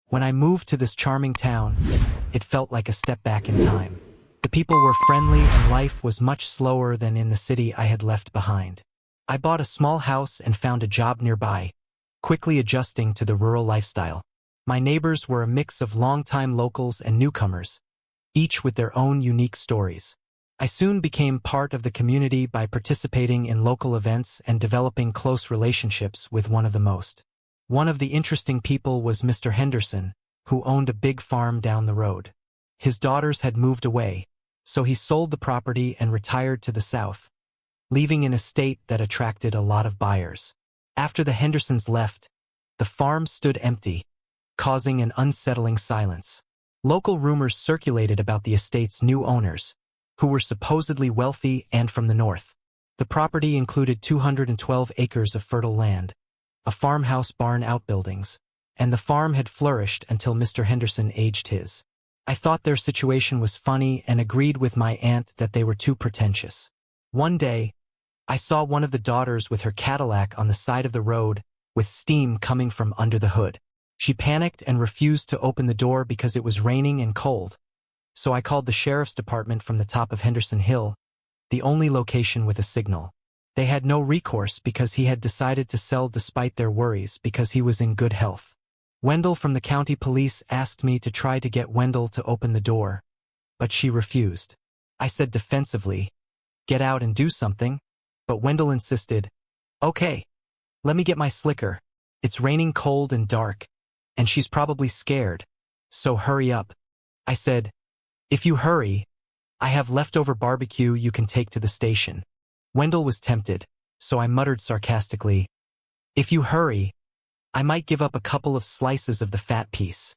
When I moved to this charming town, it felt like a step back in time. The people were friendly and life was much slower than in the city I had left behind. I bought a small house and found a job nearby, quickly adjusting to the rural lifestyle. My neighbors were a mix of longtime locals and newcomers, each with their own unique stories. I soon became part of the community by participating in local events and developing close relationships with one of the most. One of the interesting people was Mr. Henderson, who owned a big farm down the road. His daughters had moved away, so he sold the property and retired to the south, leaving an estate that attracted a lot of buyers. After the Hendersons left, the farm stood empty, causing an unsettling silence. Local rumors circulated about the estate's new owners, who were supposedly wealthy and from the north. The property included 212 acres of fertile land, a farmhouse, barn, outbuildings, and the farm had flourished until Mr. Henderson aged his. I thought their situation was funny and agreed with my aunt that they were too pretentious. One day, I saw one of the daughters with her Cadillac on the side of the road, with steam coming from under the hood. She panicked and refused to open the door because it was raining and cold, so I called the sheriff's department from the top of Henderson Hill, the only location with a signal. They had no recourse because he had decided to sell despite their worries because he was in good health. Wendell from the county police asked me to try to get Wendell to open the door, but she refused. I said defensively, "Get out and do something," but Wendell insisted, "Okay, let me get my slicker. It's raining cold and dark, and she's probably scared, so hurry up." I said, "If you hurry, I have leftover barbecue you can take to the station." Wendell was tempted, so I muttered sarcastically, "If you hurry, I might give up a couple of slices of the fat piece."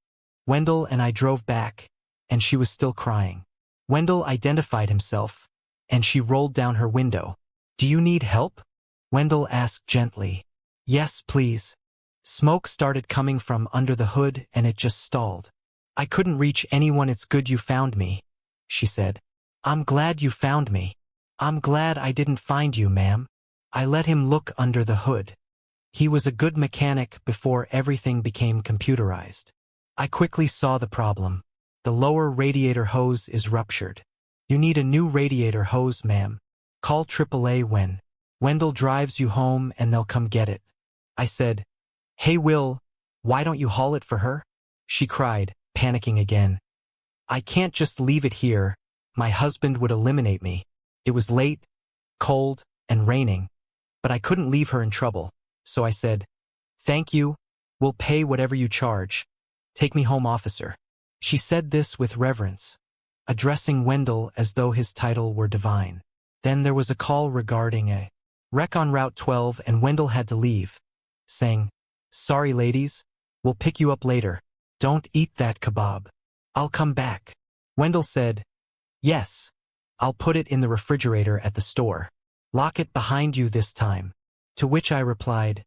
Wendell and I drove back, and she was still crying. Wendell identified himself, and she rolled down her window. "Do you need help?" Wendell asked gently. "Yes, please." Smoke started coming from under the hood and it just stalled. "I couldn't reach anyone. It's good you found me," she said. "I'm glad you found me. I'm glad I didn't find you, ma'am." I let him look under the hood. He was a good mechanic before everything became computerized. I quickly saw the problem. The lower radiator hose is ruptured. "You need a new radiator hose, ma'am. Call AAA when Wendell drives you home and they'll come get it." I said, "Hey Will, why don't you haul it for her?" She cried, panicking again. "I can't just leave it here. My husband would eliminate me." It was late, cold, and raining, but I couldn't leave her in trouble, so I said, "Thank you. We'll pay whatever you charge. Take me home, officer." She said this with reverence, addressing Wendell as though his title were divine. Then there was a call regarding a wreck on Route 12 and Wendell had to leave, saying, "Sorry ladies, we'll pick you up later. Don't eat that kebab. I'll come back." Wendell said, "Yes, I'll put it in the refrigerator at the store. Lock it behind you this time." To which I replied,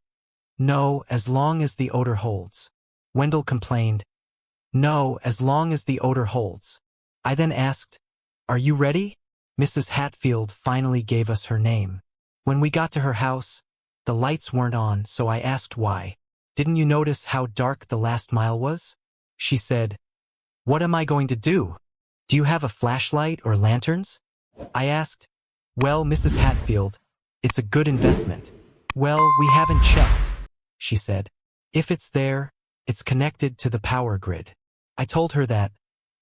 "No, as long as the odor holds." Wendell complained, "No, as long as the odor holds." I then asked, "Are you ready?" Mrs. Hatfield finally gave us her name. When we got to her house, the lights weren't on, so I asked why. "Didn't you notice how dark the last mile was?" She said, "What am I going to do? Do you have a flashlight or lanterns?" I asked, "Well, Mrs. Hatfield, it's a good investment." "Well, we haven't checked," she said. "If it's there, it's connected to the power grid." I told her that,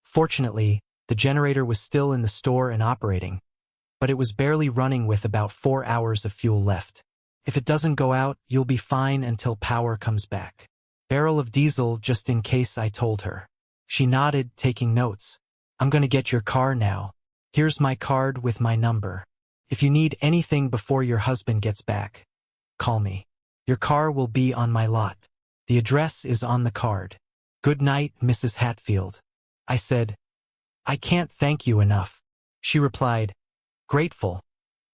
fortunately, the generator was still in the store and operating, but it was barely running with about 4 hours of fuel left. "If it doesn't go out, you'll be fine until power comes back. Barrel of diesel just in case," I told her. She nodded, taking notes. "I'm gonna get your car now. Here's my card with my number. If you need anything before your husband gets back, call me. Your car will be on my lot. The address is on the card. Good night, Mrs. Hatfield." I said, "I can't thank you enough." She replied, "Grateful.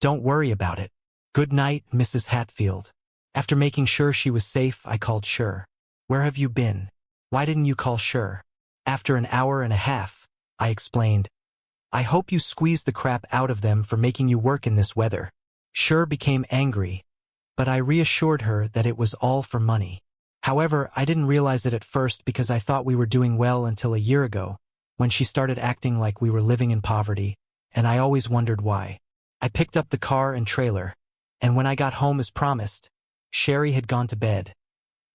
Don't worry about it. Good night, Mrs. Hatfield." After making sure she was safe, I called Sure. "Where have you been? Why didn't you call Sure?" "After an hour and a half," I explained. "I hope you squeeze the crap out of them for making you work in this weather." Sure became angry, but I reassured her that it was all for money. However, I didn't realize it at first because I thought we were doing well until a year ago, when she started acting like we were living in poverty, and I always wondered why. I picked up the car and trailer, and when I got home as promised, Sherry had gone to bed,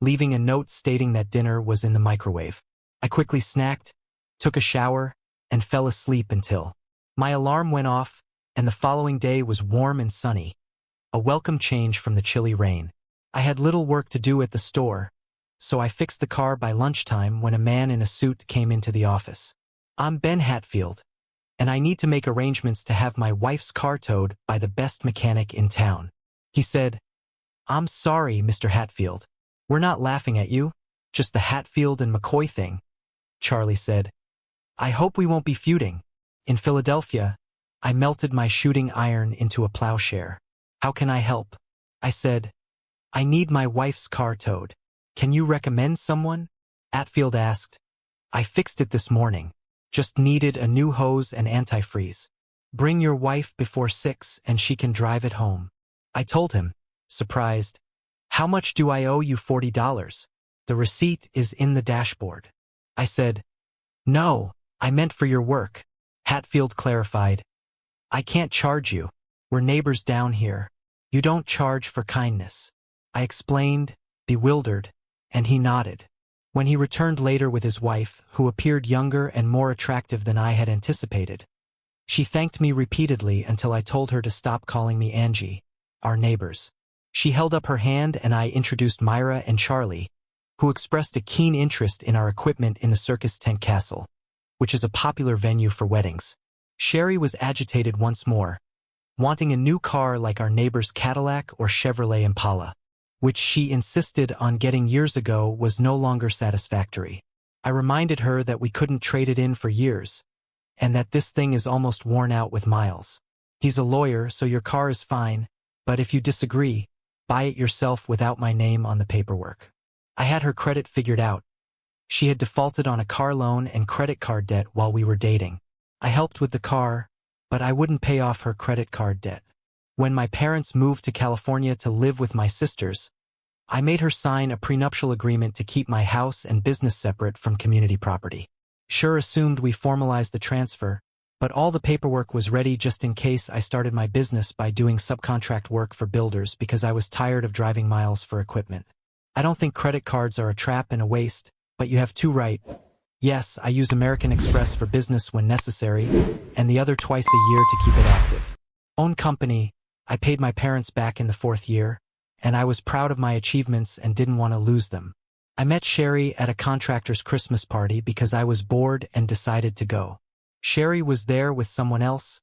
leaving a note stating that dinner was in the microwave. I quickly snacked, took a shower, and fell asleep until my alarm went off, and the following day was warm and sunny, a welcome change from the chilly rain. I had little work to do at the store, so I fixed the car by lunchtime when a man in a suit came into the office. "I'm Ben Hatfield, and I need to make arrangements to have my wife's car towed by the best mechanic in town," he said. "I'm sorry, Mr. Hatfield. We're not laughing at you, just the Hatfield and McCoy thing," Charlie said. "I hope we won't be feuding. In Philadelphia, I melted my shooting iron into a plowshare. How can I help?" I said. "I need my wife's car towed. Can you recommend someone?" Hatfield asked. "I fixed it this morning. Just needed a new hose and antifreeze. Bring your wife before 6 and she can drive it home." I told him, surprised. "How much do I owe you? $40. The receipt is in the dashboard." I said. "No, I meant for your work," Hatfield clarified. "I can't charge you. We're neighbors down here. You don't charge for kindness." I explained, bewildered, and he nodded. When he returned later with his wife, who appeared younger and more attractive than I had anticipated, she thanked me repeatedly until I told her to stop calling me Angie, our neighbors. She held up her hand and I introduced Myra and Charlie, who expressed a keen interest in our equipment in the Circus Tent Castle, which is a popular venue for weddings. Sherry was agitated once more, wanting a new car like our neighbor's Cadillac or Chevrolet Impala, which she insisted on getting years ago was no longer satisfactory. I reminded her that we couldn't trade it in for years, and that this thing is almost worn out with miles. "He's a lawyer, so your car is fine, but if you disagree, buy it yourself without my name on the paperwork." I had her credit figured out. She had defaulted on a car loan and credit card debt while we were dating. I helped with the car, but I wouldn't pay off her credit card debt. When my parents moved to California to live with my sisters, I made her sign a prenuptial agreement to keep my house and business separate from community property. Sure assumed we formalized the transfer, but all the paperwork was ready just in case I started my business by doing subcontract work for builders because I was tired of driving miles for equipment. I don't think credit cards are a trap and a waste, but you have two right. Yes, I use American Express for business when necessary, and the other twice a year to keep it active. Own company, I paid my parents back in the 4th year, and I was proud of my achievements and didn't want to lose them. I met Sherry at a contractor's Christmas party because I was bored and decided to go. Sherry was there with someone else,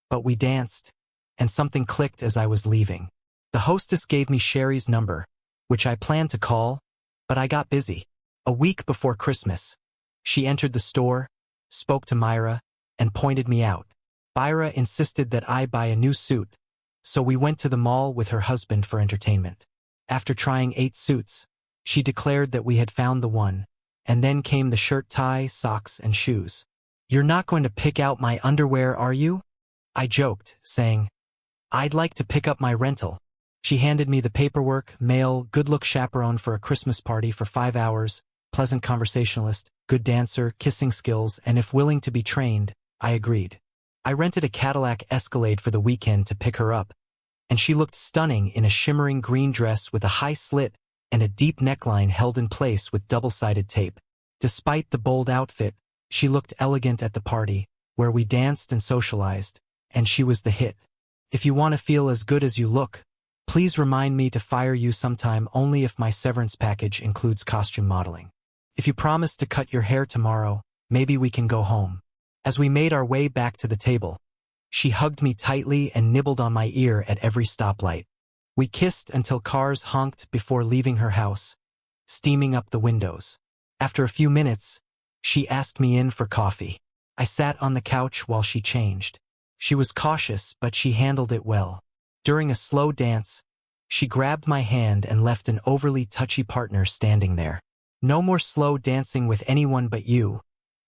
but we danced, and something clicked as I was leaving. The hostess gave me Sherry's number, which I planned to call, but I got busy. A week before Christmas, she entered the store, spoke to Myra, and pointed me out. Myra insisted that I buy a new suit, so we went to the mall with her husband for entertainment. After trying 8 suits, she declared that we had found the one, and then came the shirt, tie, socks, and shoes. "You're not going to pick out my underwear, are you?" I joked, saying, "I'd like to pick up my rental." She handed me the paperwork, male, good-look chaperone for a Christmas party for 5 hours, pleasant conversationalist, good dancer, kissing skills, and if willing to be trained, I agreed. I rented a Cadillac Escalade for the weekend to pick her up, and she looked stunning in a shimmering green dress with a high slit and a deep neckline held in place with double-sided tape. Despite the bold outfit, she looked elegant at the party, where we danced and socialized, and she was the hit. "If you want to feel as good as you look, please remind me to fire you sometime only if my severance package includes costume modeling. If you promise to cut your hair tomorrow, maybe we can go home." As we made our way back to the table, she hugged me tightly and nibbled on my ear at every stoplight. We kissed until cars honked before leaving her house, steaming up the windows. After a few minutes, she asked me in for coffee. I sat on the couch while she changed. She was cautious, but she handled it well. During a slow dance, she grabbed my hand and left an overly touchy partner standing there. "No more slow dancing with anyone but you,"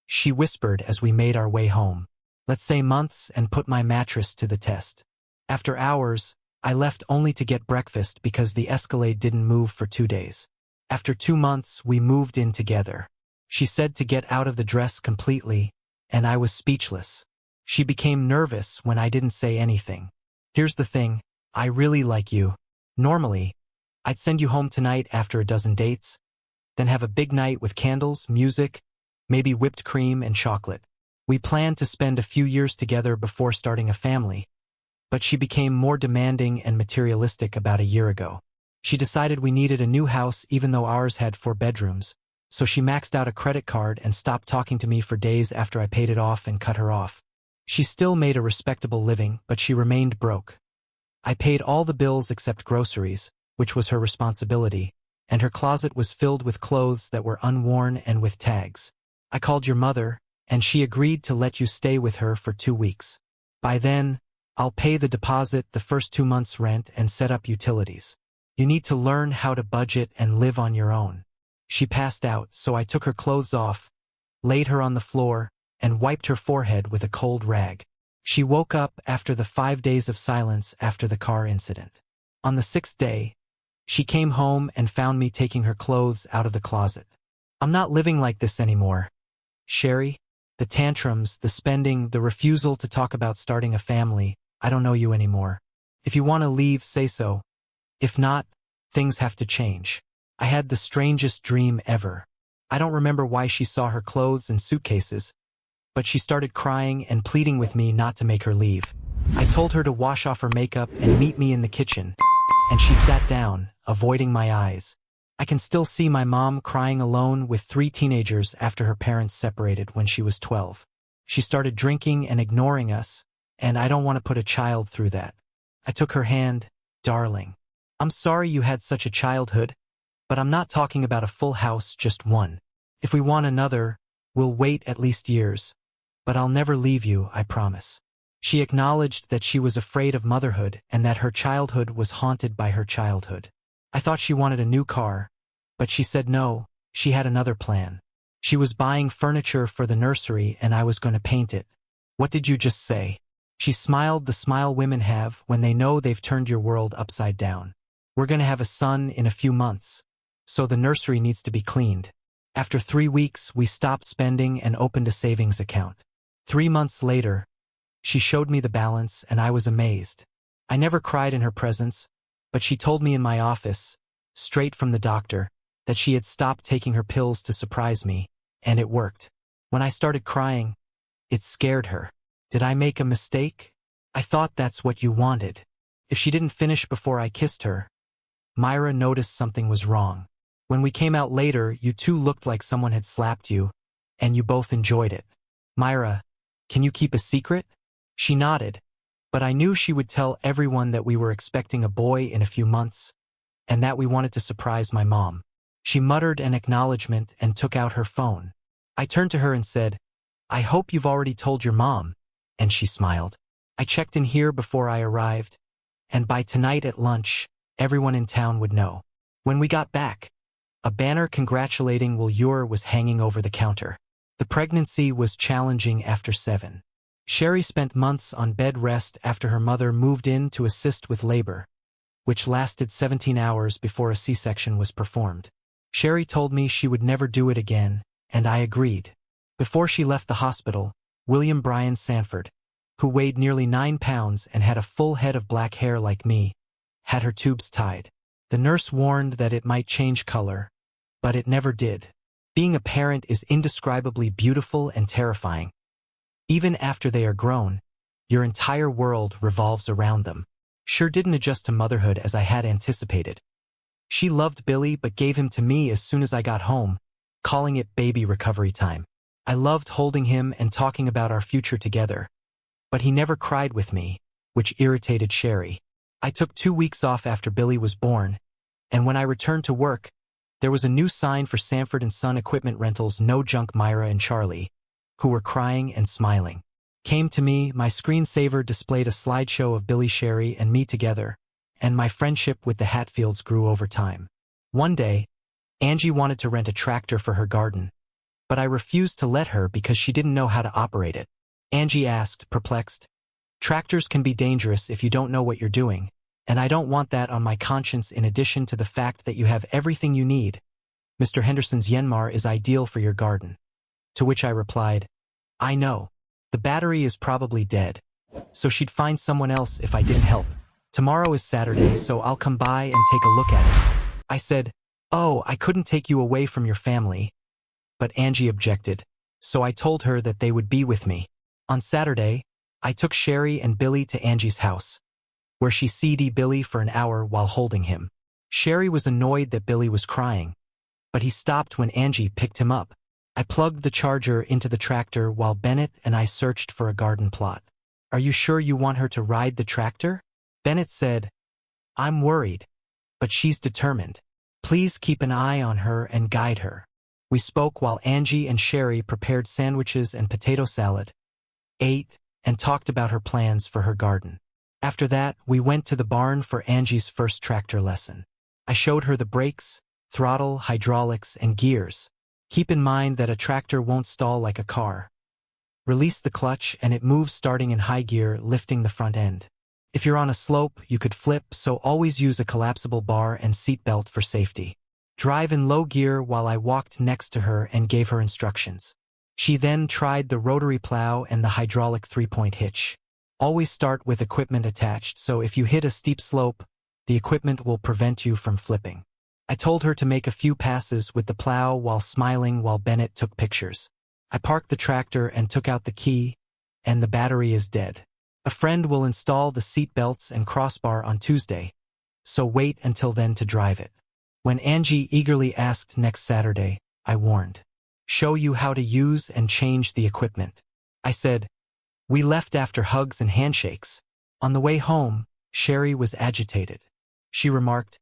she whispered as we made our way home. "Let's say months and put my mattress to the test." After hours, I left only to get breakfast because the Escalade didn't move for 2 days. After 2 months, we moved in together. She said to get out of the dress completely, and I was speechless. She became nervous when I didn't say anything. Here's the thing, I really like you. Normally, I'd send you home tonight after a dozen dates, then have a big night with candles, music, maybe whipped cream and chocolate. We planned to spend a few years together before starting a family, but she became more demanding and materialistic about a year ago. She decided we needed a new house even though ours had 4 bedrooms, so she maxed out a credit card and stopped talking to me for days after I paid it off and cut her off. She still made a respectable living, but she remained broke. I paid all the bills except groceries, which was her responsibility, and her closet was filled with clothes that were unworn and with tags. I called your mother, and she agreed to let you stay with her for 2 weeks. By then, I'll pay the deposit, the first 2 months' rent, and set up utilities. You need to learn how to budget and live on your own. She passed out, so I took her clothes off, laid her on the floor, and wiped her forehead with a cold rag. She woke up after the 5 days of silence after the car incident. On the 6th day, she came home and found me taking her clothes out of the closet. I'm not living like this anymore. Sherry, the tantrums, the spending, the refusal to talk about starting a family, I don't know you anymore. If you want to leave, say so. If not, things have to change. I had the strangest dream ever. I don't remember why she saw her clothes and suitcases, but she started crying and pleading with me not to make her leave. I told her to wash off her makeup and meet me in the kitchen, and she sat down, avoiding my eyes. I can still see my mom crying alone with 3 teenagers after her parents separated when she was 12. She started drinking and ignoring us, and I don't want to put a child through that. I took her hand, darling. I'm sorry you had such a childhood, but I'm not talking about a full house, just one. If we want another, we'll wait at least years. But I'll never leave you, I promise. She acknowledged that she was afraid of motherhood and that her childhood was haunted by her childhood. I thought she wanted a new car, but she said no, she had another plan. She was buying furniture for the nursery and I was going to paint it. What did you just say? She smiled the smile women have when they know they've turned your world upside down. We're going to have a son in a few months, so the nursery needs to be cleaned. After 3 weeks, we stopped spending and opened a savings account. 3 months later, she showed me the balance and I was amazed. I never cried in her presence, but she told me in my office, straight from the doctor, that she had stopped taking her pills to surprise me, and it worked. When I started crying, it scared her. Did I make a mistake? I thought that's what you wanted. If she didn't finish before I kissed her, Myra noticed something was wrong. When we came out later, you two looked like someone had slapped you, and you both enjoyed it. Myra, can you keep a secret? She nodded, but I knew she would tell everyone that we were expecting a boy in a few months, and that we wanted to surprise my mom. She muttered an acknowledgement and took out her phone. I turned to her and said, I hope you've already told your mom, and she smiled. I checked in here before I arrived, and by tonight at lunch, everyone in town would know. When we got back, a banner congratulating Willure was hanging over the counter. The pregnancy was challenging after 7. Sherry spent months on bed rest after her mother moved in to assist with labor, which lasted 17 hours before a C-section was performed. Sherry told me she would never do it again, and I agreed. Before she left the hospital, William Bryan Sanford, who weighed nearly 9 pounds and had a full head of black hair like me, had her tubes tied. The nurse warned that it might change color, but it never did. Being a parent is indescribably beautiful and terrifying. Even after they are grown, your entire world revolves around them. Sure didn't adjust to motherhood as I had anticipated. She loved Billy but gave him to me as soon as I got home, calling it baby recovery time. I loved holding him and talking about our future together, but he never cried with me, which irritated Sherry. I took 2 weeks off after Billy was born, and when I returned to work, there was a new sign for Sanford & Son Equipment Rentals, no junk. Myra and Charlie, who were crying and smiling, came to me. My screensaver displayed a slideshow of Billy, Sherry, and me together, and my friendship with the Hatfields grew over time. One day, Angie wanted to rent a tractor for her garden, but I refused to let her because she didn't know how to operate it. Angie asked, perplexed, "Tractors can be dangerous if you don't know what you're doing, and I don't want that on my conscience in addition to the fact that you have everything you need, Mr. Henderson's Yanmar is ideal for your garden. To which I replied, I know. The battery is probably dead. So she'd find someone else if I didn't help. Tomorrow is Saturday, so I'll come by and take a look at it. I said, oh, I couldn't take you away from your family. But Angie objected, so I told her that they would be with me. On Saturday, I took Sherry and Billy to Angie's house, where she CD Billy for an hour while holding him. Sherry was annoyed that Billy was crying, but he stopped when Angie picked him up. I plugged the charger into the tractor while Bennett and I searched for a garden plot. Are you sure you want her to ride the tractor? Bennett said, I'm worried, but she's determined. Please keep an eye on her and guide her. We spoke while Angie and Sherry prepared sandwiches and potato salad, ate, and talked about her plans for her garden. After that, we went to the barn for Angie's first tractor lesson. I showed her the brakes, throttle, hydraulics, and gears. Keep in mind that a tractor won't stall like a car. Release the clutch and it moves starting in high gear, lifting the front end. If you're on a slope, you could flip, so always use a collapsible bar and seat belt for safety. Drive in low gear while I walked next to her and gave her instructions. She then tried the rotary plow and the hydraulic three-point hitch. Always start with equipment attached, so if you hit a steep slope, the equipment will prevent you from flipping. I told her to make a few passes with the plow while smiling while Bennett took pictures. I parked the tractor and took out the key, and the battery is dead. A friend will install the seat belts and crossbar on Tuesday, so wait until then to drive it. When Angie eagerly asked next Saturday, I warned, show you how to use and change the equipment. I said, we left after hugs and handshakes. On the way home, Sherry was agitated. She remarked,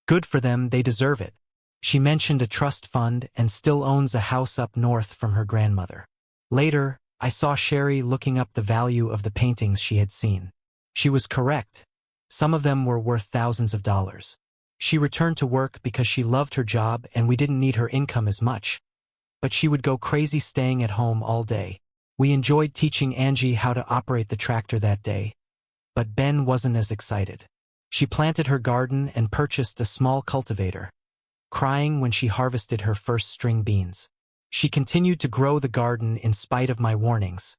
good for them, they deserve it. She mentioned a trust fund and still owns a house up north from her grandmother. Later, I saw Sherry looking up the value of the paintings she had seen. She was correct. Some of them were worth thousands of dollars. She returned to work because she loved her job and we didn't need her income as much. But she would go crazy staying at home all day. We enjoyed teaching Angie how to operate the tractor that day, but Ben wasn't as excited. She planted her garden and purchased a small cultivator, crying when she harvested her first string beans. She continued to grow the garden in spite of my warnings,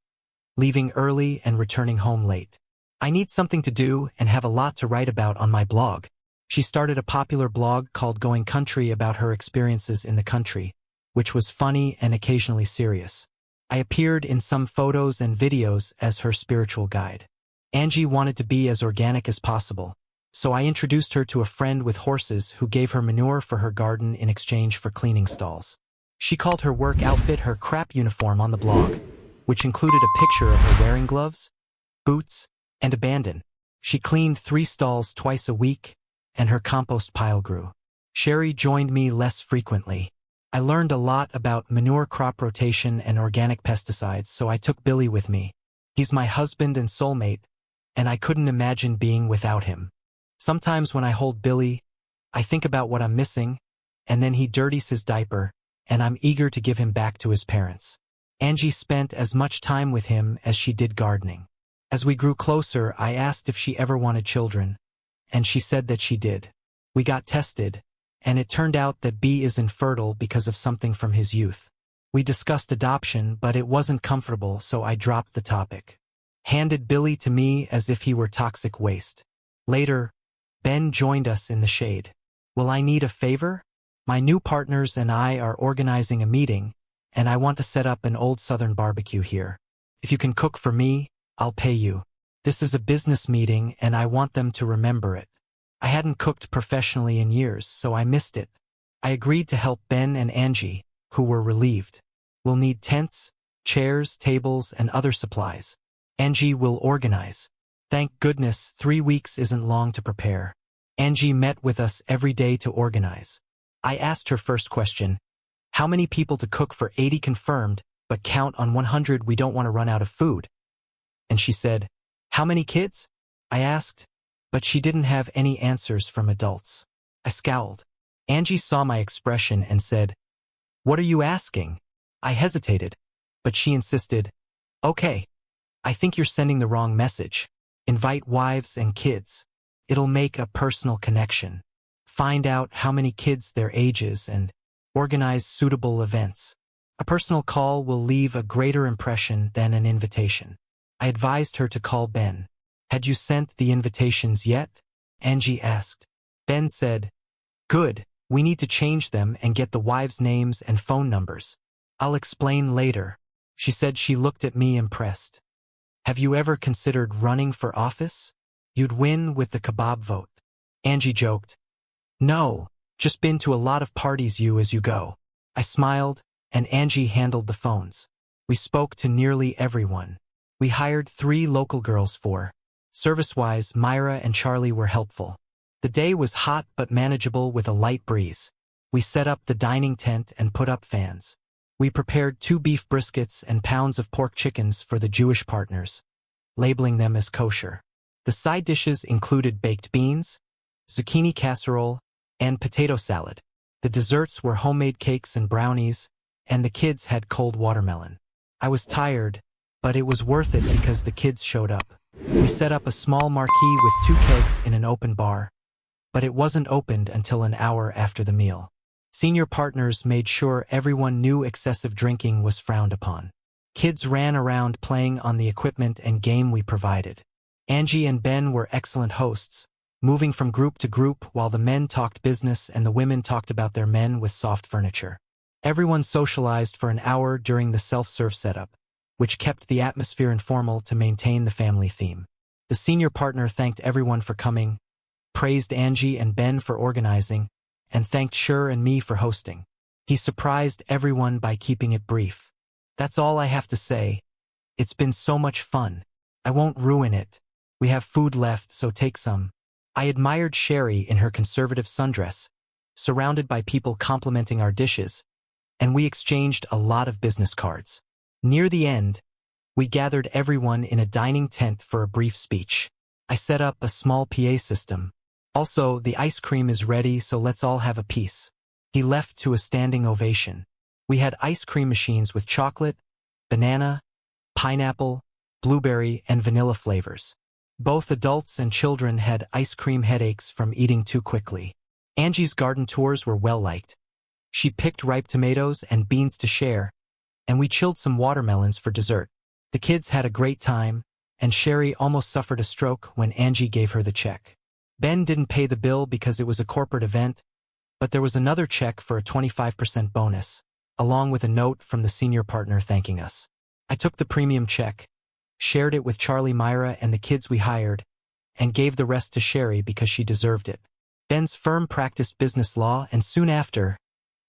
leaving early and returning home late. I need something to do and have a lot to write about on my blog. She started a popular blog called Going Country about her experiences in the country, which was funny and occasionally serious. I appeared in some photos and videos as her spiritual guide. Angie wanted to be as organic as possible, so I introduced her to a friend with horses who gave her manure for her garden in exchange for cleaning stalls. She called her work outfit her crap uniform on the blog, which included a picture of her wearing gloves, boots, and abandon. She cleaned 3 stalls twice a week, and her compost pile grew. Sherry joined me less frequently. I learned a lot about manure crop rotation and organic pesticides, so I took Billy with me. He's my husband and soulmate, and I couldn't imagine being without him. Sometimes when I hold Billy, I think about what I'm missing, and then he dirties his diaper, and I'm eager to give him back to his parents. Angie spent as much time with him as she did gardening. As we grew closer, I asked if she ever wanted children, and she said that she did. We got tested, and it turned out that B is infertile because of something from his youth. We discussed adoption, but it wasn't comfortable, so I dropped the topic. Handed Billy to me as if he were toxic waste. Later, Ben joined us in the shade. Will I need a favor? My new partners and I are organizing a meeting, and I want to set up an old Southern barbecue here. If you can cook for me, I'll pay you. This is a business meeting, and I want them to remember it. I hadn't cooked professionally in years, so I missed it. I agreed to help Ben and Angie, who were relieved. We'll need tents, chairs, tables, and other supplies. Angie will organize. Thank goodness 3 weeks isn't long to prepare. Angie met with us every day to organize. I asked her first question, how many people to cook for 80 confirmed, but count on 100 we don't want to run out of food? And she said, how many kids? I asked, but she didn't have any answers from adults. I scowled. Angie saw my expression and said, what are you asking? I hesitated, but she insisted, okay. I think you're sending the wrong message. Invite wives and kids. It'll make a personal connection. Find out how many kids, their ages, and Organize suitable events. A personal call will leave a greater impression than an invitation. I advised her to call Ben. Had you sent the invitations yet? Angie asked. Ben said, Good, we need to change them and get the wives' names and phone numbers. I'll explain later. She said she looked at me impressed. Have you ever considered running for office? You'd win with the kebab vote. Angie joked. No, just been to a lot of parties as you go. I smiled, and Angie handled the phones. We spoke to nearly everyone. We hired 3 local girls for. Service-wise, Myra and Charlie were helpful. The day was hot but manageable with a light breeze. We set up the dining tent and put up fans. We prepared 2 beef briskets and pounds of pork chickens for the Jewish partners, labeling them as kosher. The side dishes included baked beans, zucchini casserole, and potato salad. The desserts were homemade cakes and brownies, and the kids had cold watermelon. I was tired, but it was worth it because the kids showed up. We set up a small marquee with 2 kegs in an open bar, but it wasn't opened until an hour after the meal. Senior partners made sure everyone knew excessive drinking was frowned upon. Kids ran around playing on the equipment and game we provided. Angie and Ben were excellent hosts, moving from group to group while the men talked business and the women talked about their men with soft furniture. Everyone socialized for an hour during the self-serve setup, which kept the atmosphere informal to maintain the family theme. The senior partner thanked everyone for coming, praised Angie and Ben for organizing, and thanked Sher and me for hosting. He surprised everyone by keeping it brief. That's all I have to say. It's been so much fun. I won't ruin it. We have food left, so take some. I admired Sherry in her conservative sundress, surrounded by people complimenting our dishes, and we exchanged a lot of business cards. Near the end, we gathered everyone in a dining tent for a brief speech. I set up a small PA system. Also, the ice cream is ready, so let's all have a piece. He left to a standing ovation. We had ice cream machines with chocolate, banana, pineapple, blueberry, and vanilla flavors. Both adults and children had ice cream headaches from eating too quickly. Angie's garden tours were well-liked. She picked ripe tomatoes and beans to share, and we chilled some watermelons for dessert. The kids had a great time, and Sherry almost suffered a stroke when Angie gave her the check. Ben didn't pay the bill because it was a corporate event, but there was another check for a 25% bonus, along with a note from the senior partner thanking us. I took the premium check, shared it with Charlie, Myra, and the kids we hired, and gave the rest to Sherry because she deserved it. Ben's firm practiced business law, and soon after,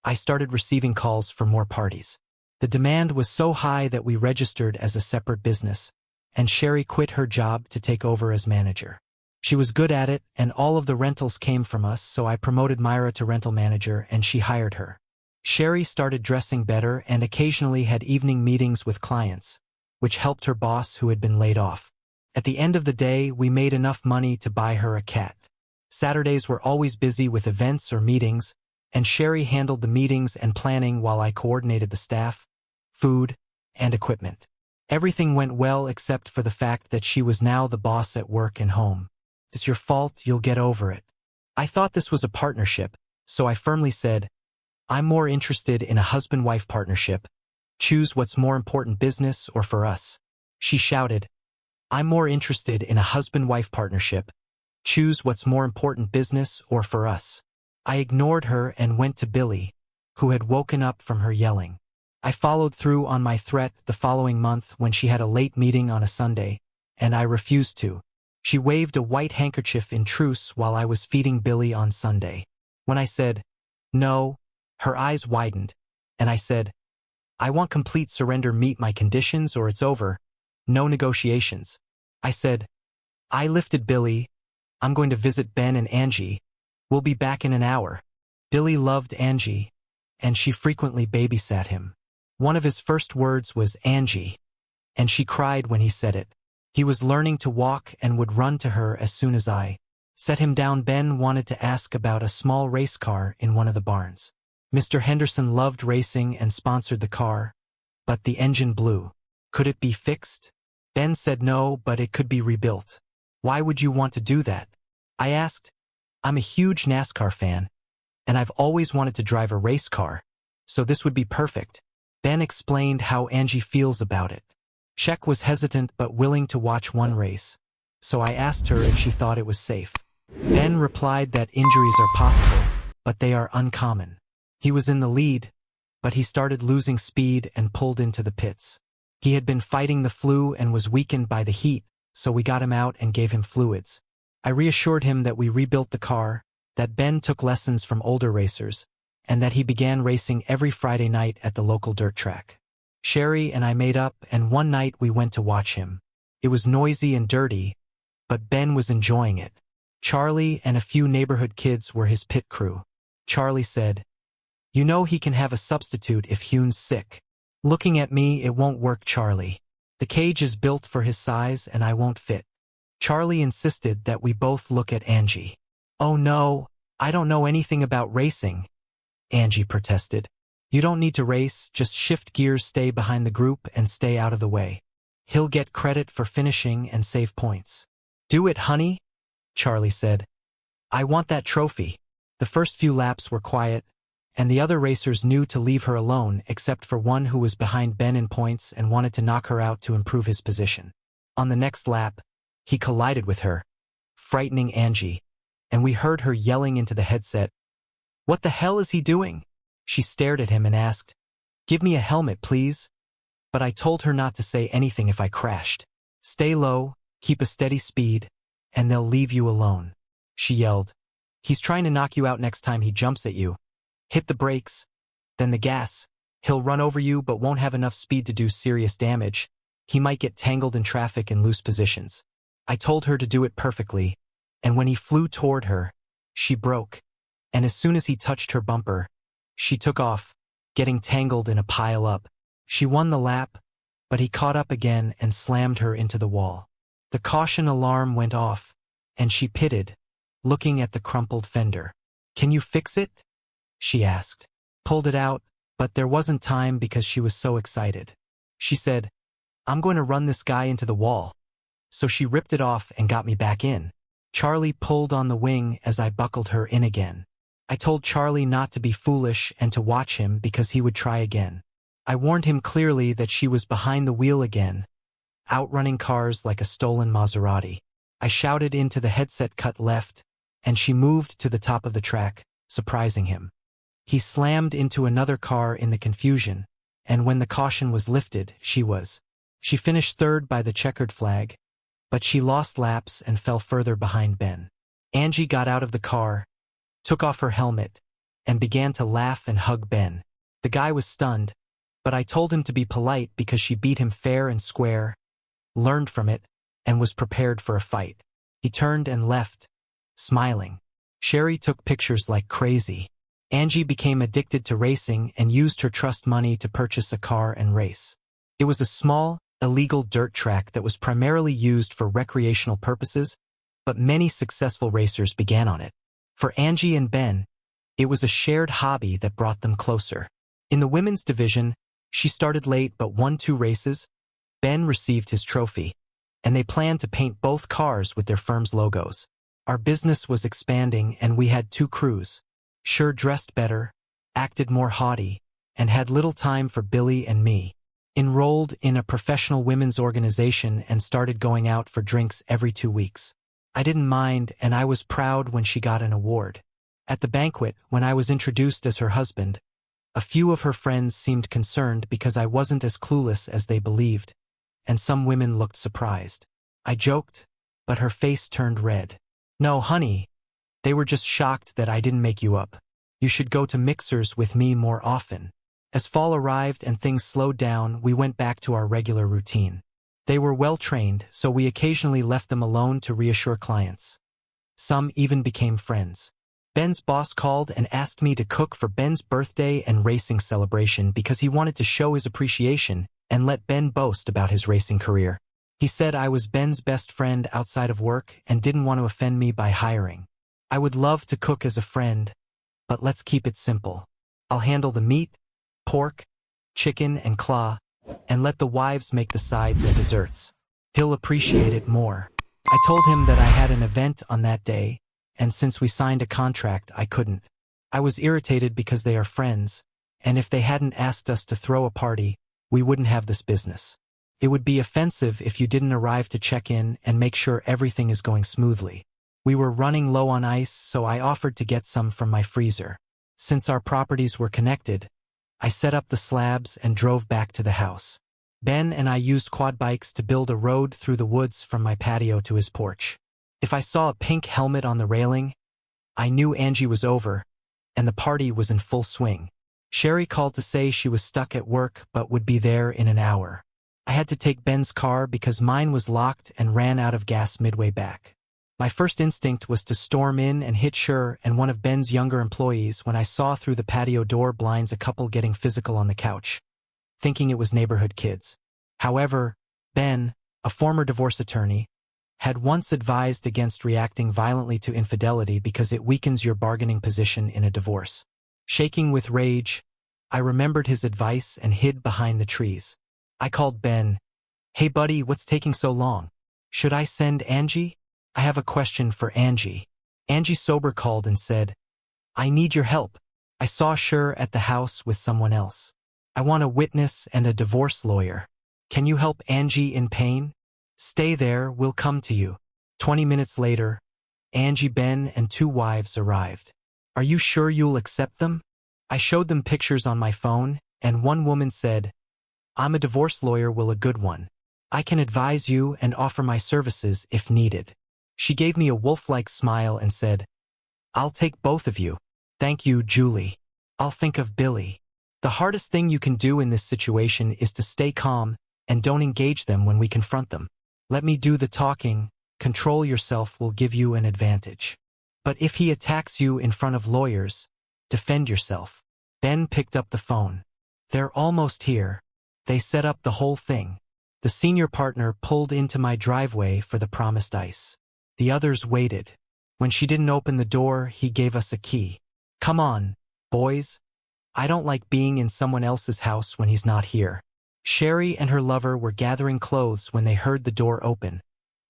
I started receiving calls for more parties. The demand was so high that we registered as a separate business, and Sherry quit her job to take over as manager. She was good at it, and all of the rentals came from us, so I promoted Myra to rental manager, and she hired her. Sherry started dressing better and occasionally had evening meetings with clients, which helped her boss who had been laid off. At the end of the day, we made enough money to buy her a cat. Saturdays were always busy with events or meetings, and Sherry handled the meetings and planning while I coordinated the staff, food, and equipment. Everything went well except for the fact that she was now the boss at work and home. It's your fault, you'll get over it. I thought this was a partnership, so I firmly said, I'm more interested in a husband-wife partnership. Choose what's more important, business or for us. She shouted, I'm more interested in a husband-wife partnership. Choose what's more important, business or for us. I ignored her and went to Billy, who had woken up from her yelling. I followed through on my threat the following month when she had a late meeting on a Sunday, and I refused to. She waved a white handkerchief in truce while I was feeding Billy on Sunday. When I said, no, her eyes widened, and I said, I want complete surrender, meet my conditions or it's over. No negotiations. I said, I lifted Billy. I'm going to visit Ben and Angie. We'll be back in an hour. Billy loved Angie, and she frequently babysat him. One of his first words was Angie, and she cried when he said it. He was learning to walk and would run to her as soon as I set him down. Ben wanted to ask about a small race car in one of the barns. Mr. Henderson loved racing and sponsored the car, but the engine blew. Could it be fixed? Ben said no, but it could be rebuilt. Why would you want to do that? I asked. I'm a huge NASCAR fan, and I've always wanted to drive a race car. so this would be perfect. Ben explained how Angie feels about it. Shek was hesitant but willing to watch one race, so I asked her if she thought it was safe. Ben replied that injuries are possible, but they are uncommon. He was in the lead, but he started losing speed and pulled into the pits. He had been fighting the flu and was weakened by the heat, so we got him out and gave him fluids. I reassured him that we rebuilt the car, that Ben took lessons from older racers, and that he began racing every Friday night at the local dirt track. Sherry and I made up, and one night we went to watch him. It was noisy and dirty, but Ben was enjoying it. Charlie and a few neighborhood kids were his pit crew. Charlie said, "You know he can have a substitute if Hune's sick." Looking at me, "It won't work, Charlie. The cage is built for his size and I won't fit." Charlie insisted that we both look at Angie. "Oh no, I don't know anything about racing," Angie protested. "You don't need to race, just shift gears, stay behind the group, and stay out of the way. He'll get credit for finishing and save points." "Do it, honey," Charlie said. "I want that trophy." The first few laps were quiet, and the other racers knew to leave her alone except for one who was behind Ben in points and wanted to knock her out to improve his position. On the next lap, he collided with her, frightening Angie, and we heard her yelling into the headset, "What the hell is he doing?" She stared at him and asked, "Give me a helmet, please." But I told her not to say anything if I crashed. "Stay low, keep a steady speed, and they'll leave you alone." She yelled, "He's trying to knock you out next time he jumps at you. Hit the brakes, then the gas. He'll run over you but won't have enough speed to do serious damage. He might get tangled in traffic in loose positions." I told her to do it perfectly, and when he flew toward her, she broke, and as soon as he touched her bumper, she took off, getting tangled in a pile-up. She won the lap, but he caught up again and slammed her into the wall. The caution alarm went off, and she pitted, looking at the crumpled fender. "Can you fix it?" she asked. Pulled it out, but there wasn't time because she was so excited. She said, "I'm going to run this guy into the wall." So she ripped it off and got me back in. Charlie pulled on the wing as I buckled her in again. I told Charlie not to be foolish and to watch him because he would try again. I warned him clearly that she was behind the wheel again, outrunning cars like a stolen Maserati. I shouted into the headset, "Cut left," and she moved to the top of the track, surprising him. He slammed into another car in the confusion, and when the caution was lifted, she finished third by the checkered flag, but she lost laps and fell further behind Ben. Angie got out of the car, took off her helmet, and began to laugh and hug Ben. The guy was stunned, but I told him to be polite because she beat him fair and square, learned from it, and was prepared for a fight. He turned and left, smiling. Sherry took pictures like crazy. Angie became addicted to racing and used her trust money to purchase a car and race. It was a small, illegal dirt track that was primarily used for recreational purposes, but many successful racers began on it. For Angie and Ben, it was a shared hobby that brought them closer. In the women's division, she started late but won 2 races. Ben received his trophy, and they planned to paint both cars with their firm's logos. Our business was expanding and we had 2 crews. Sure dressed better, acted more haughty, and had little time for Billy and me. Enrolled in a professional women's organization and started going out for drinks every 2 weeks. I didn't mind, and I was proud when she got an award. At the banquet, when I was introduced as her husband, a few of her friends seemed concerned because I wasn't as clueless as they believed, and some women looked surprised. I joked, but her face turned red. "No, honey, they were just shocked that I didn't make you up. You should go to mixers with me more often." As fall arrived and things slowed down, we went back to our regular routine. They were well-trained, so we occasionally left them alone to reassure clients. Some even became friends. Ben's boss called and asked me to cook for Ben's birthday and racing celebration because he wanted to show his appreciation and let Ben boast about his racing career. He said I was Ben's best friend outside of work and didn't want to offend me by hiring. I would love to cook as a friend, but let's keep it simple. I'll handle the meat, pork, chicken, and claw, and let the wives make the sides and desserts. He'll appreciate it more. I told him that I had an event on that day, and since we signed a contract, I couldn't. I was irritated because they are friends, and if they hadn't asked us to throw a party, we wouldn't have this business. It would be offensive if you didn't arrive to check in and make sure everything is going smoothly. We were running low on ice, so I offered to get some from my freezer. Since our properties were connected, I set up the slabs and drove back to the house. Ben and I used quad bikes to build a road through the woods from my patio to his porch. If I saw a pink helmet on the railing, I knew Angie was over, and the party was in full swing. Sherry called to say she was stuck at work but would be there in an hour. I had to take Ben's car because mine was locked and ran out of gas midway back. My first instinct was to storm in and hit Sher and one of Ben's younger employees when I saw through the patio door blinds a couple getting physical on the couch, thinking it was neighborhood kids. However, Ben, a former divorce attorney, had once advised against reacting violently to infidelity because it weakens your bargaining position in a divorce. Shaking with rage, I remembered his advice and hid behind the trees. I called Ben. "Hey buddy, what's taking so long? Should I send Angie? I have a question for Angie." Angie sober called and said, "I need your help. I saw Sher at the house with someone else. I want a witness and a divorce lawyer. Can you help Angie in pain? Stay there, we'll come to you." 20 minutes later, Angie, Ben, and 2 wives arrived. "Are you sure you'll accept them?" I showed them pictures on my phone, and one woman said, "I'm a divorce lawyer, a good one. I can advise you and offer my services if needed." She gave me a wolf-like smile and said, "I'll take both of you. Thank you, Julie. I'll think of Billy." The hardest thing you can do in this situation is to stay calm and don't engage them when we confront them. Let me do the talking. Control yourself will give you an advantage. But if he attacks you in front of lawyers, defend yourself. Ben picked up the phone. "They're almost here." They set up the whole thing. The senior partner pulled into my driveway for the promised ice. The others waited. When she didn't open the door, he gave us a key. "Come on, boys. I don't like being in someone else's house when he's not here." Sherry and her lover were gathering clothes when they heard the door open,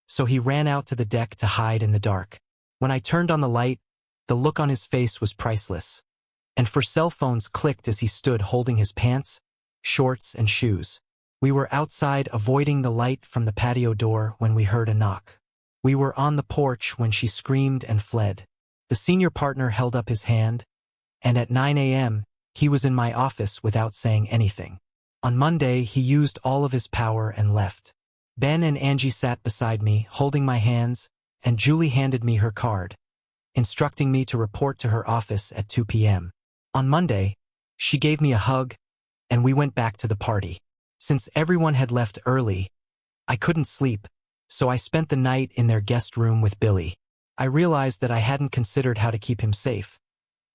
so he ran out to the deck to hide in the dark. When I turned on the light, the look on his face was priceless. And for cell phones clicked as he stood holding his pants, shorts, and shoes. We were outside avoiding the light from the patio door when we heard a knock. We were on the porch when she screamed and fled. The senior partner held up his hand, and at 9 a.m., he was in my office without saying anything. On Monday, he used all of his power and left. Ben and Angie sat beside me, holding my hands, and Julie handed me her card, instructing me to report to her office at 2 p.m. On Monday, she gave me a hug, and we went back to the party. Since everyone had left early, I couldn't sleep, so I spent the night in their guest room with Billy. I realized that I hadn't considered how to keep him safe.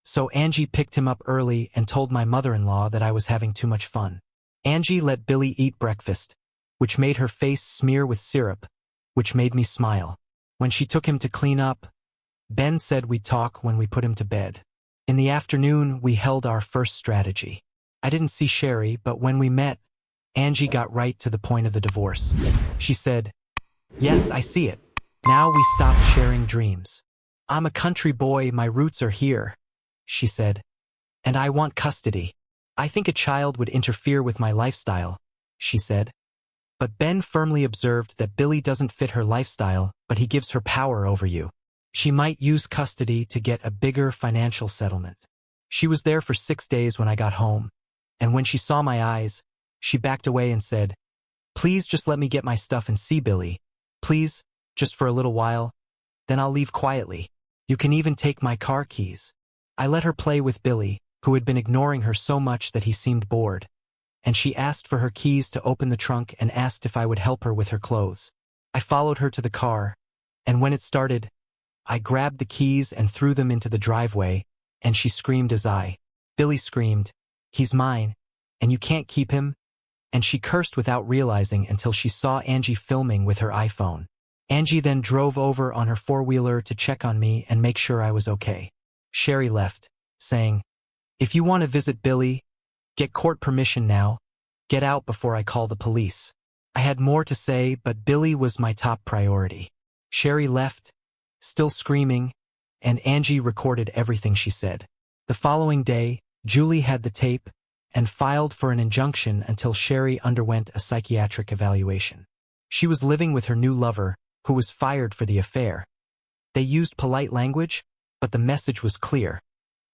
So Angie picked him up early and told my mother-in-law that I was having too much fun. Angie let Billy eat breakfast, which made her face smear with syrup, which made me smile. When she took him to clean up, Ben said we'd talk when we put him to bed. In the afternoon, we held our first strategy. I didn't see Sherry, but when we met, Angie got right to the point of the divorce. She said, "Yes, I see it. Now we stopped sharing dreams. I'm a country boy, my roots are here," she said. "And I want custody. I think a child would interfere with my lifestyle," she said. But Ben firmly observed that Billy doesn't fit her lifestyle, but he gives her power over you. She might use custody to get a bigger financial settlement. She was there for 6 days when I got home, and when she saw my eyes, she backed away and said, "Please just let me get my stuff and see Billy. Please, just for a little while. Then I'll leave quietly. You can even take my car keys." I let her play with Billy, who had been ignoring her so much that he seemed bored, and she asked for her keys to open the trunk and asked if I would help her with her clothes. I followed her to the car, and when it started, I grabbed the keys and threw them into the driveway, and she screamed as Billy screamed, "He's mine, and you can't keep him," and she cursed without realizing until she saw Angie filming with her iPhone. Angie then drove over on her four-wheeler to check on me and make sure I was okay. Sherry left, saying, "If you want to visit Billy, get court permission now. Get out before I call the police." I had more to say, but Billy was my top priority. Sherry left, still screaming, and Angie recorded everything she said. The following day, Julie had the tape, and filed for an injunction until Sherry underwent a psychiatric evaluation. She was living with her new lover, who was fired for the affair. They used polite language, but the message was clear.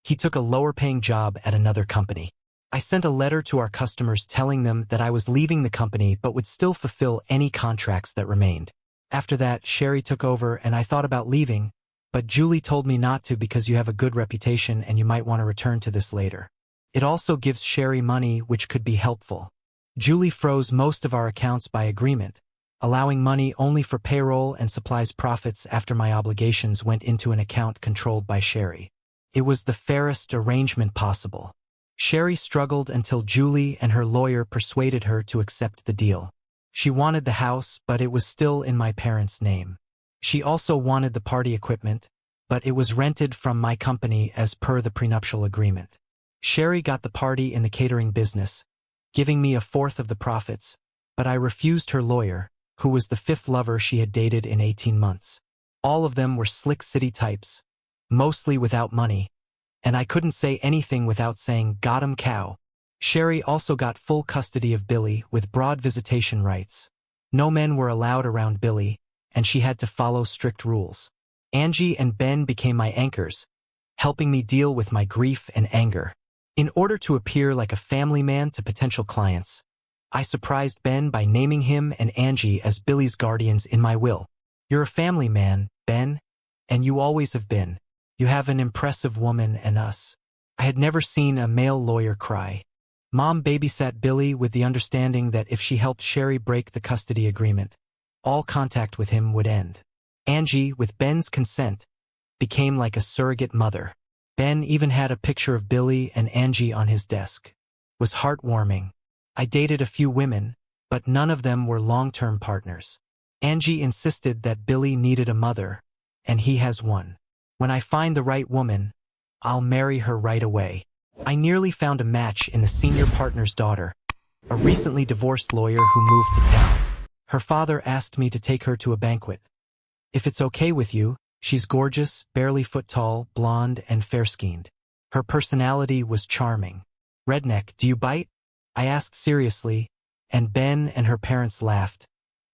He took a lower-paying job at another company. I sent a letter to our customers telling them that I was leaving the company but would still fulfill any contracts that remained. After that, Sherry took over and I thought about leaving, but Julie told me not to because you have a good reputation and you might want to return to this later. It also gives Sherry money, which could be helpful. Julie froze most of our accounts by agreement, allowing money only for payroll and supplies profits after my obligations went into an account controlled by Sherry. It was the fairest arrangement possible. Sherry struggled until Julie and her lawyer persuaded her to accept the deal. She wanted the house, but it was still in my parents' name. She also wanted the party equipment, but it was rented from my company as per the prenuptial agreement. Sherry got the party in the catering business, giving me a fourth of the profits, but I refused her lawyer, who was the fifth lover she had dated in 18 months. All of them were slick city types, mostly without money, and I couldn't say anything without saying, "Got 'em, cow." Sherry also got full custody of Billy with broad visitation rights. No men were allowed around Billy, and she had to follow strict rules. Angie and Ben became my anchors, helping me deal with my grief and anger. In order to appear like a family man to potential clients, I surprised Ben by naming him and Angie as Billy's guardians in my will. "You're a family man, Ben, and you always have been. You have an impressive woman and us." I had never seen a male lawyer cry. Mom babysat Billy with the understanding that if she helped Sherry break the custody agreement, all contact with him would end. Angie, with Ben's consent, became like a surrogate mother. Ben even had a picture of Billy and Angie on his desk. It was heartwarming. I dated a few women, but none of them were long-term partners. Angie insisted that Billy needed a mother, and he has one. When I find the right woman, I'll marry her right away. I nearly found a match in the senior partner's daughter, a recently divorced lawyer who moved to town. Her father asked me to take her to a banquet. "If it's okay with you," she's gorgeous, barely foot tall, blonde, and fair-skinned. Her personality was charming. "Redneck, do you bite?" I asked seriously, and Ben and her parents laughed,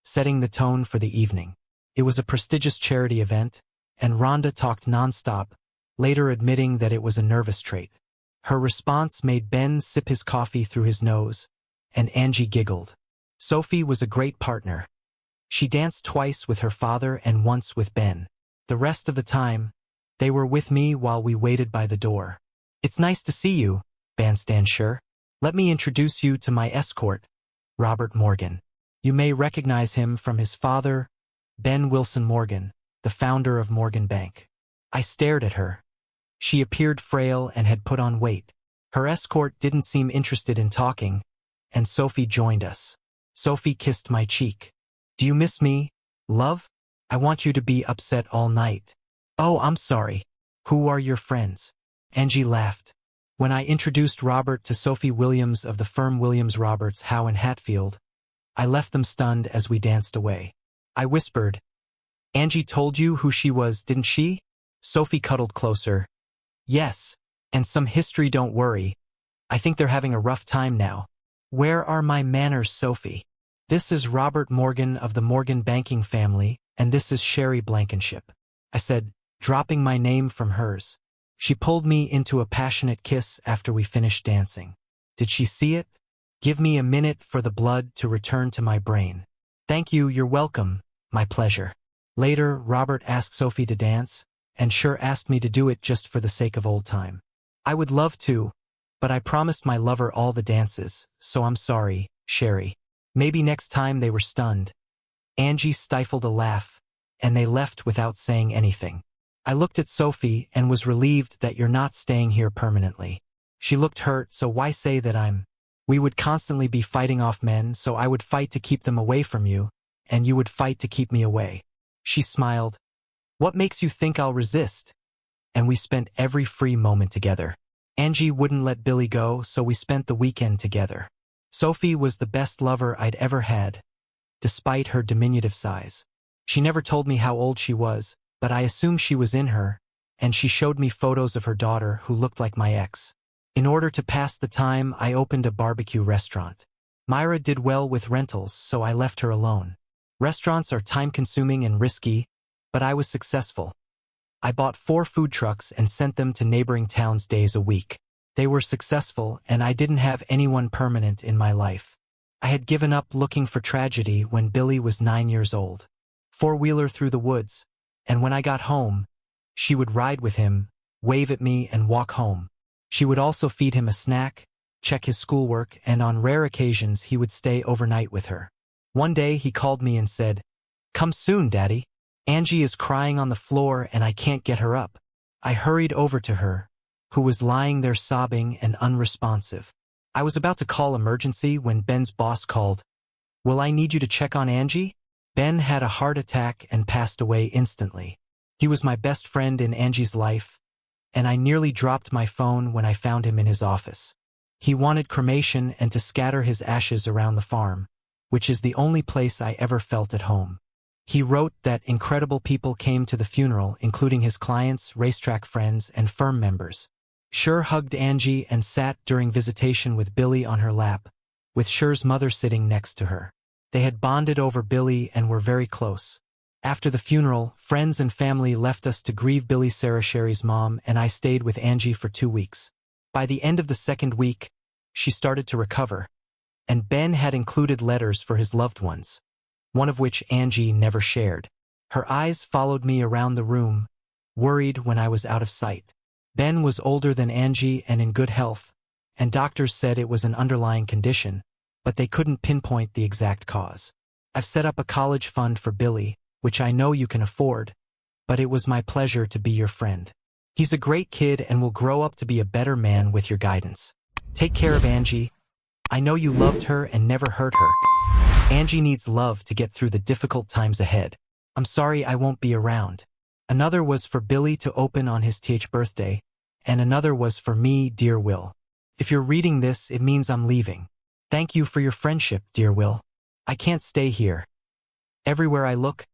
setting the tone for the evening. It was a prestigious charity event, and Rhonda talked nonstop, later admitting that it was a nervous trait. Her response made Ben sip his coffee through his nose, and Angie giggled. Sophie was a great partner. She danced twice with her father and once with Ben. The rest of the time, they were with me while we waited by the door. "It's nice to see you, Bandstand Sure. Let me introduce you to my escort, Robert Morgan. You may recognize him from his father, Ben Wilson Morgan, the founder of Morgan Bank." I stared at her. She appeared frail and had put on weight. Her escort didn't seem interested in talking, and Sophie joined us. Sophie kissed my cheek. "Do you miss me, love? I want you to be upset all night." "Oh, I'm sorry. Who are your friends?" Angie laughed. When I introduced Robert to Sophie Williams of the firm Williams Roberts Howe in Hatfield, I left them stunned as we danced away. I whispered, "Angie told you who she was, didn't she?" Sophie cuddled closer. "Yes, and some history, don't worry. I think they're having a rough time now." "Where are my manners, Sophie? This is Robert Morgan of the Morgan banking family, and this is Sherry Blankenship," I said, dropping my name from hers. She pulled me into a passionate kiss after we finished dancing. Did she see it? Give me a minute for the blood to return to my brain. "Thank you, you're welcome. My pleasure." Later, Robert asked Sophie to dance, and Sure asked me to do it just for the sake of old time. I would love to, but I promised my lover all the dances, so I'm sorry, Sherry. Maybe next time. They were stunned. Angie stifled a laugh, and they left without saying anything. I looked at Sophie and was relieved that you're not staying here permanently. She looked hurt, so why say that We would constantly be fighting off men, so I would fight to keep them away from you, and you would fight to keep me away. She smiled. "What makes you think I'll resist?" And we spent every free moment together. Angie wouldn't let Billy go, so we spent the weekend together. Sophie was the best lover I'd ever had, despite her diminutive size. She never told me how old she was, but I assumed she was in her, and she showed me photos of her daughter who looked like my ex. In order to pass the time, I opened a barbecue restaurant. Myra did well with rentals, so I left her alone. Restaurants are time-consuming and risky, but I was successful. I bought 4 food trucks and sent them to neighboring towns days a week. They were successful, and I didn't have anyone permanent in my life. I had given up looking for tragedy when Billy was 9 years old. 4-wheeler through the woods, and when I got home, she would ride with him, wave at me, and walk home. She would also feed him a snack, check his schoolwork, and on rare occasions he would stay overnight with her. One day he called me and said, "Come soon, Daddy. Angie is crying on the floor and I can't get her up." I hurried over to her, who was lying there sobbing and unresponsive. I was about to call emergency when Ben's boss called. "Will I need you to check on Angie?" Ben had a heart attack and passed away instantly. He was my best friend in Angie's life, and I nearly dropped my phone when I found him in his office. He wanted cremation and to scatter his ashes around the farm, which is the only place I ever felt at home. He wrote that incredible people came to the funeral, including his clients, racetrack friends, and firm members. Cher hugged Angie and sat during visitation with Billy on her lap, with Cher's mother sitting next to her. They had bonded over Billy and were very close. After the funeral, friends and family left us to grieve Billy. Sarah, Sherry's mom, and I stayed with Angie for 2 weeks. By the end of the second week, she started to recover, and Ben had included letters for his loved ones, one of which Angie never shared. Her eyes followed me around the room, worried when I was out of sight. Ben was older than Angie and in good health, and doctors said it was an underlying condition, but they couldn't pinpoint the exact cause. I've set up a college fund for Billy, which I know you can afford, but it was my pleasure to be your friend. He's a great kid and will grow up to be a better man with your guidance. Take care of Angie. I know you loved her and never hurt her. Angie needs love to get through the difficult times ahead. I'm sorry I won't be around. Another was for Billy to open on his birthday, and another was for me, dear Will. If you're reading this, it means I'm leaving. Thank you for your friendship, dear Will. I can't stay here. Everywhere I look,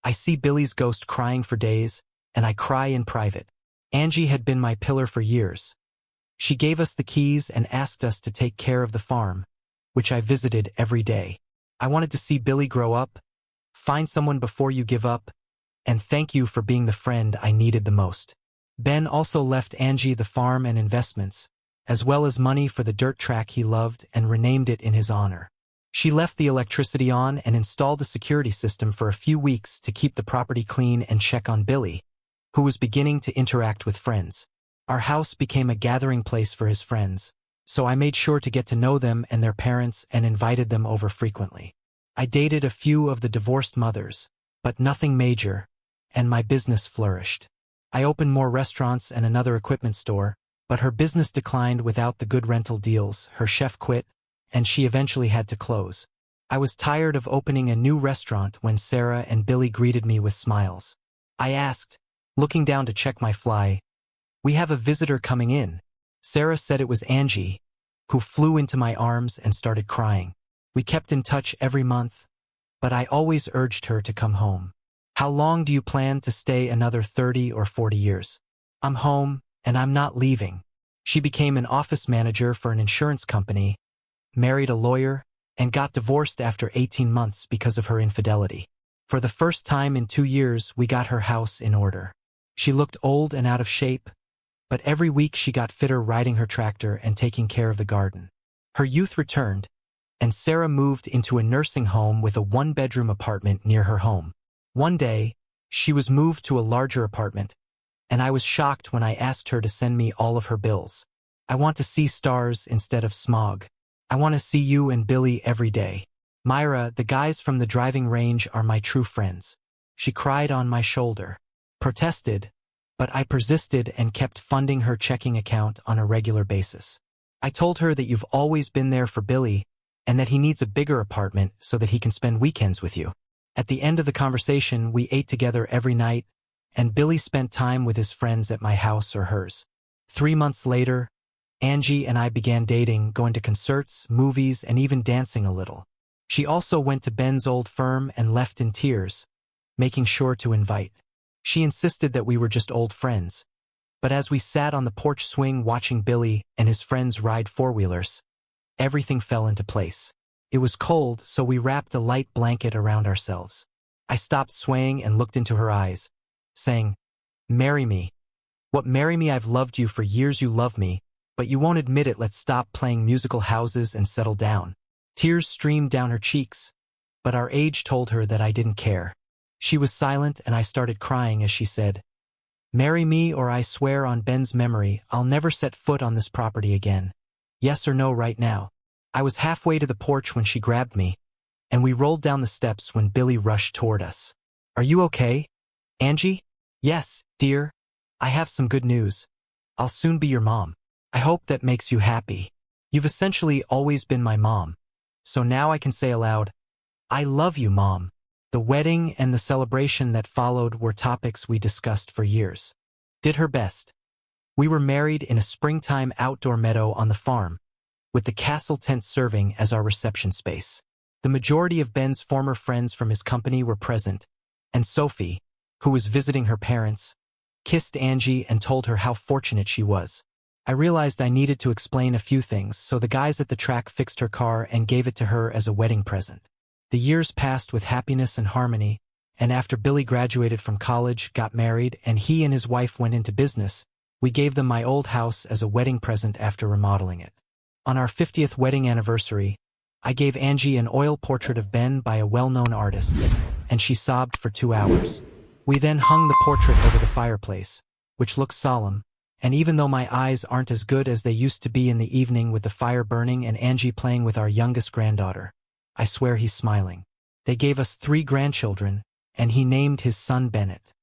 I see Billy's ghost crying for days, and I cry in private. Angie had been my pillar for years. She gave us the keys and asked us to take care of the farm, which I visited every day. I wanted to see Billy grow up, find someone before you give up, and thank you for being the friend I needed the most. Ben also left Angie the farm and investments, as well as money for the dirt track he loved, and renamed it in his honor. She left the electricity on and installed a security system for a few weeks to keep the property clean and check on Billy, who was beginning to interact with friends. Our house became a gathering place for his friends, so I made sure to get to know them and their parents and invited them over frequently. I dated a few of the divorced mothers, but nothing major, and my business flourished. I opened more restaurants and another equipment store, but her business declined without the good rental deals. Her chef quit, and she eventually had to close. I was tired of opening a new restaurant when Sarah and Billy greeted me with smiles. I asked, looking down to check my fly, "We have a visitor coming in." Sarah said it was Angie, who flew into my arms and started crying. We kept in touch every month, but I always urged her to come home. "How long do you plan to stay? Another 30 or 40 years? I'm home, and I'm not leaving." She became an office manager for an insurance company, married a lawyer, and got divorced after 18 months because of her infidelity. For the first time in 2 years, we got her house in order. She looked old and out of shape, but every week she got fitter riding her tractor and taking care of the garden. Her youth returned, and Sarah moved into a nursing home with a 1-bedroom apartment near her home. One day, she was moved to a larger apartment, and I was shocked when I asked her to send me all of her bills. "I want to see stars instead of smog. I want to see you and Billy every day. Myra, the guys from the driving range are my true friends." She cried on my shoulder, protested, but I persisted and kept funding her checking account on a regular basis. I told her that you've always been there for Billy, and that he needs a bigger apartment so that he can spend weekends with you. At the end of the conversation, we ate together every night, and Billy spent time with his friends at my house or hers. 3 months later, Angie and I began dating, going to concerts, movies, and even dancing a little. She also went to Ben's old firm and left in tears, making sure to invite. She insisted that we were just old friends, But as we sat on the porch swing watching Billy and his friends ride four-wheelers, everything fell into place. It was cold, so we wrapped a light blanket around ourselves. I stopped swaying and looked into her eyes, saying, "Marry me. What, marry me? I've loved you for years, you love me, but you won't admit it. Let's stop playing musical houses and settle down." Tears streamed down her cheeks, but our age told her that I didn't care. She was silent and I started crying as she said, "Marry me or I swear on Ben's memory I'll never set foot on this property again. Yes or no right now?" I was halfway to the porch when she grabbed me, and we rolled down the steps when Billy rushed toward us. "Are you okay, Angie?" "Yes, dear. I have some good news. I'll soon be your mom. I hope that makes you happy. You've essentially always been my mom. So now I can say aloud, I love you, Mom." The wedding and the celebration that followed were topics we discussed for years. Did her best. We were married in a springtime outdoor meadow on the farm, with the castle tent serving as our reception space. The majority of Ben's former friends from his company were present, and Sophie, who was visiting her parents, kissed Angie and told her how fortunate she was. I realized I needed to explain a few things, so the guys at the track fixed her car and gave it to her as a wedding present. The years passed with happiness and harmony, and after Billy graduated from college, got married, and he and his wife went into business, we gave them my old house as a wedding present after remodeling it. On our 50th wedding anniversary, I gave Angie an oil portrait of Ben by a well-known artist, and she sobbed for 2 hours. We then hung the portrait over the fireplace, which looked solemn, and even though my eyes aren't as good as they used to be in the evening with the fire burning and Angie playing with our youngest granddaughter, I swear he's smiling. They gave us 3 grandchildren, and he named his son Bennett.